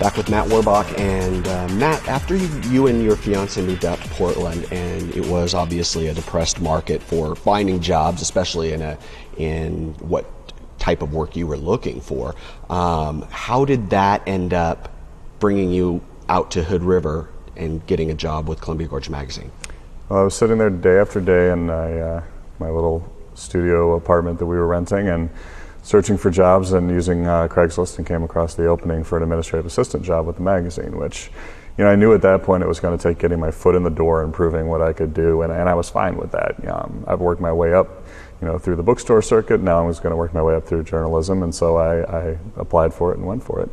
back with Matt Werbach. And Matt, after you and your fiance moved out to Portland, and it was obviously a depressed market for finding jobs, especially in what type of work you were looking for, how did that end up bringing you out to Hood River and getting a job with Columbia Gorge Magazine? Well, I was sitting there day after day in my little studio apartment that we were renting and searching for jobs and using Craigslist, and came across the opening for an administrative assistant job with the magazine, which, you know, I knew at that point it was going to take getting my foot in the door and proving what I could do, and I was fine with that. I've worked my way up, you know, through the bookstore circuit. Now I was going to work my way up through journalism, and so I applied for it and went for it.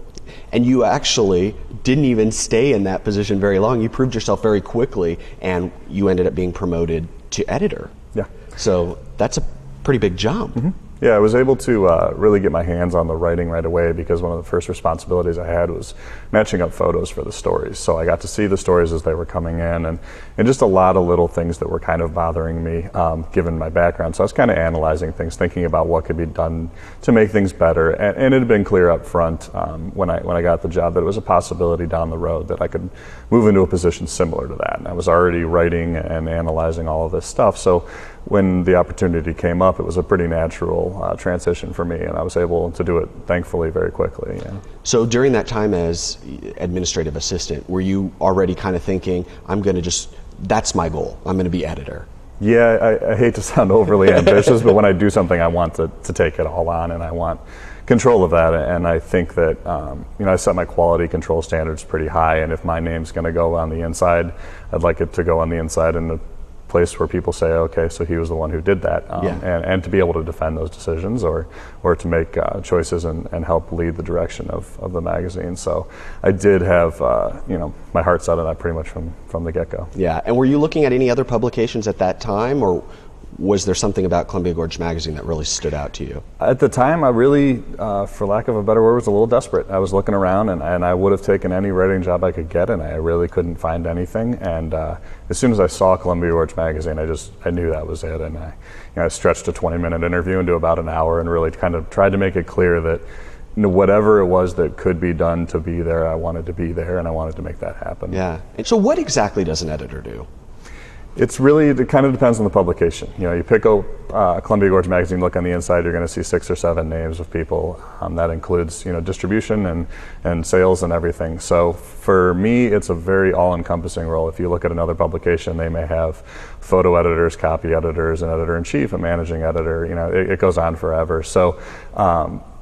And you actually didn't even stay in that position very long. You proved yourself very quickly, and you ended up being promoted to editor. Yeah. So that's a pretty big jump. Mm-hmm. Yeah, I was able to really get my hands on the writing right away, because one of the first responsibilities I had was matching up photos for the stories. So I got to see the stories as they were coming in, and just a lot of little things that were kind of bothering me, given my background. So I was kind of analyzing things, thinking about what could be done to make things better. And it had been clear up front when I got the job that it was a possibility down the road that I could move into a position similar to that. And I was already writing and analyzing all of this stuff. So when the opportunity came up, it was a pretty natural transition for me, and I was able to do it, thankfully, very quickly. Yeah. So during that time as administrative assistant, were you already kind of thinking, that's my goal, I'm going to be editor? Yeah, I hate to sound overly ambitious, but when I do something, I want to take it all on, and I want control of that. And I think that, I set my quality control standards pretty high, and if my name's going to go on the inside, I'd like it to go on the inside in the place where people say, okay, so he was the one who did that, and to be able to defend those decisions or to make choices and help lead the direction of the magazine. So I did have my heart set on that pretty much from the get-go. Yeah, and were you looking at any other publications at that time, or was there something about Columbia Gorge Magazine that really stood out to you? At the time, I really, for lack of a better word, was a little desperate. I was looking around, and I would have taken any writing job I could get, and I really couldn't find anything. And as soon as I saw Columbia Gorge Magazine, I knew that was it. And I stretched a 20-minute interview into about an hour, and really kind of tried to make it clear that whatever it was that could be done to be there, I wanted to be there, and I wanted to make that happen. Yeah. And so what exactly does an editor do? It kind of depends on the publication. You pick up Columbia Gorge Magazine, look on the inside, you're going to see 6 or 7 names of people. That includes, distribution and sales and everything. So for me, it's a very all-encompassing role. If you look at another publication, they may have photo editors, copy editors, an editor-in-chief, a managing editor. It goes on forever. So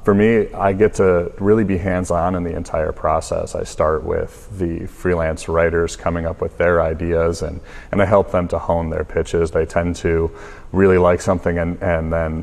for me, I get to really be hands-on in the entire process. I start with the freelance writers coming up with their ideas, and I help them to hone their pitches. They tend to really like something, and then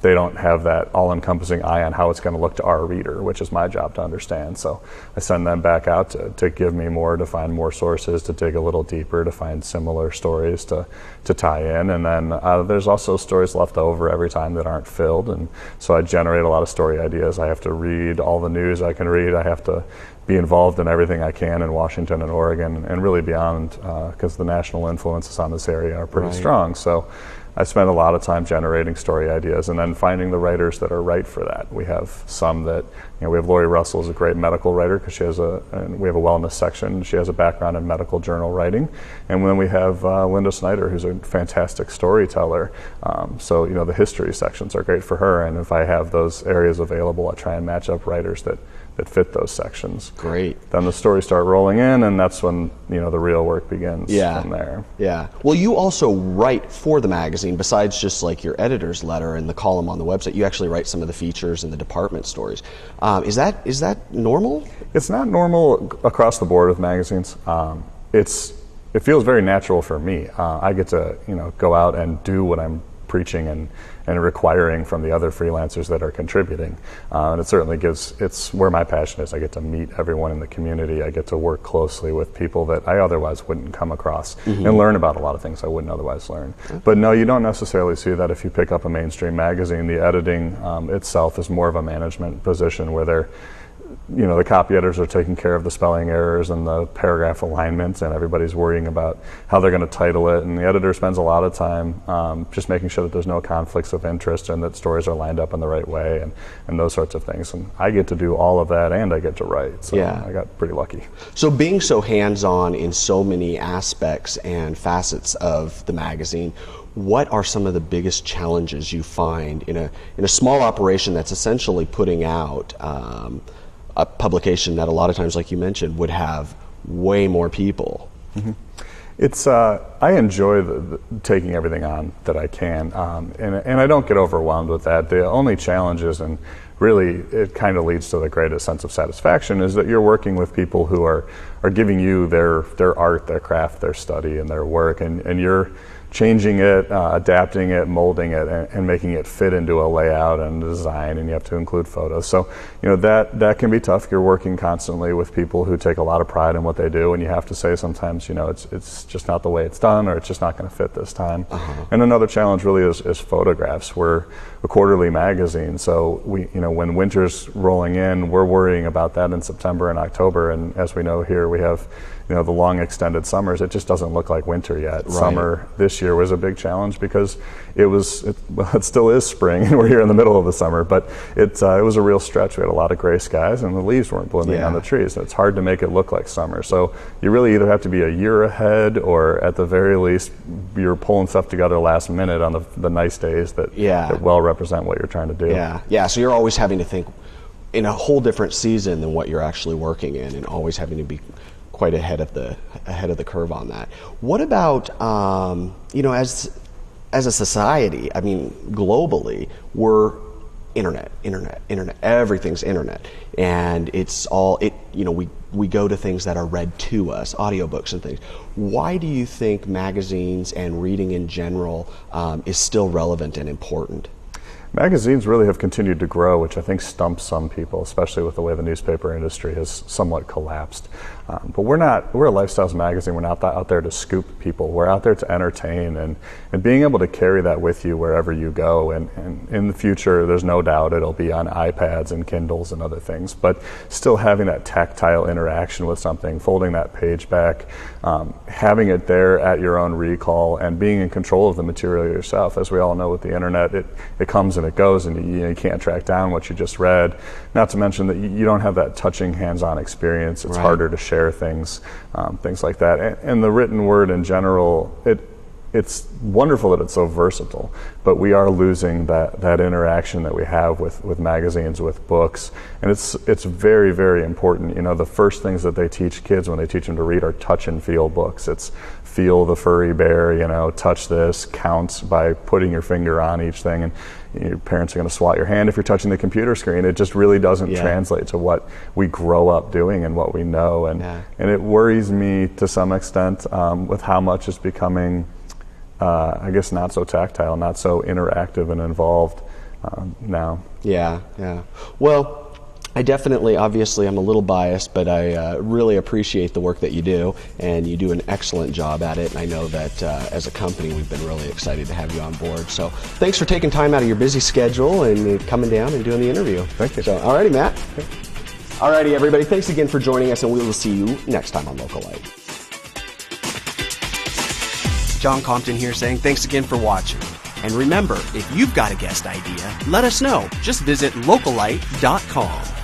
they don't have that all-encompassing eye on how it's going to look to our reader, which is my job to understand. So I send them back out to give me more, to find more sources, to dig a little deeper, to find similar stories to tie in. And then there's also stories left over every time that aren't filled, and so I generate a lot of story ideas. I have to read all the news I can read. I have to be involved in everything I can in Washington and Oregon and really beyond, because the national influences on this area are pretty strong. So I spend a lot of time generating story ideas and then finding the writers that are right for that. We have some that, we have Lori Russell is a great medical writer because we have a wellness section. She has a background in medical journal writing. And then we have Linda Snyder, who's a fantastic storyteller. So the history sections are great for her. And if I have those areas available, I try and match up writers that fit those sections. Great. Then the stories start rolling in, and that's when the real work begins from there. Yeah. Well, you also write for the magazine. Besides just like your editor's letter and the column on the website, you actually write some of the features and the department stories. Is that normal? It's not normal across the board with magazines. It feels very natural for me. I get to go out and do what I'm preaching and requiring from the other freelancers that are contributing. And it certainly it's where my passion is. I get to meet everyone in the community. I get to work closely with people that I otherwise wouldn't come across and learn about a lot of things I wouldn't otherwise learn. Okay. But no, you don't necessarily see that if you pick up a mainstream magazine. The editing itself is more of a management position where the copy editors are taking care of the spelling errors and the paragraph alignments, and everybody's worrying about how they're going to title it. And the editor spends a lot of time just making sure that there's no conflicts of interest and that stories are lined up in the right way and those sorts of things. And I get to do all of that, and I get to write. So I got pretty lucky. So being so hands-on in so many aspects and facets of the magazine, what are some of the biggest challenges you find in a small operation that's essentially putting out a publication that a lot of times, like you mentioned, would have way more people? Mm-hmm. It's I enjoy taking everything on that I can, and I don't get overwhelmed with that. The only challenge is, and really it kind of leads to the greatest sense of satisfaction, is that you're working with people who are giving you their art, their craft, their study, and their work, and you're changing it, adapting it, molding it, and making it fit into a layout and design, and you have to include photos. So, that can be tough. You're working constantly with people who take a lot of pride in what they do, and you have to say sometimes, it's just not the way it's done, or it's just not going to fit this time. And another challenge really is photographs. We're a quarterly magazine, so when winter's rolling in, we're worrying about that in September and October, and as we know here, we have the long extended summers. It just doesn't look like winter yet. Right. Summer this year was a big challenge because it still is spring and we're here in the middle of the summer, but it was a real stretch. We had a lot of gray skies and the leaves weren't blooming on the trees. It's hard to make it look like summer. So you really either have to be a year ahead, or at the very least you're pulling stuff together last minute on the nice days that well represent what you're trying to do. Yeah. So you're always having to think in a whole different season than what you're actually working in, and always having to be quite ahead of the curve on that. What about as a society? I mean, globally, we're internet. Everything's internet, and it's all we go to things that are read to us, audiobooks and things. Why do you think magazines and reading in general is still relevant and important? Magazines really have continued to grow, which I think stumps some people, especially with the way the newspaper industry has somewhat collapsed. But we're a lifestyles magazine. We're not out there to scoop people. We're out there to entertain, and being able to carry that with you wherever you go. And in the future, there's no doubt it'll be on iPads and Kindles and other things, but still having that tactile interaction with something, folding that page back, having it there at your own recall, and being in control of the material yourself. As we all know with the internet, it comes and it goes, and you can't track down what you just read. Not to mention that you don't have that touching, hands-on experience. It's harder to share things like that. And the written word in general, it's wonderful that it's so versatile, but we are losing that interaction that we have with magazines, with books, and it's very, very important. The first things that they teach kids when they teach them to read are touch and feel books. It's feel the furry bear, touch this, counts by putting your finger on each thing, and your parents are going to swat your hand if you're touching the computer screen. It just really doesn't translate to what we grow up doing and what we know, and it worries me to some extent with how much is becoming I guess not so tactile, not so interactive and involved now. Yeah. Well, I definitely, obviously, I'm a little biased, but I really appreciate the work that you do, and you do an excellent job at it. And I know that as a company, we've been really excited to have you on board. So thanks for taking time out of your busy schedule and coming down and doing the interview. Thank you. So, all righty, Matt. All righty, everybody. Thanks again for joining us, and we will see you next time on Localite. John Compton here saying thanks again for watching. And remember, if you've got a guest idea, let us know. Just visit localite.com.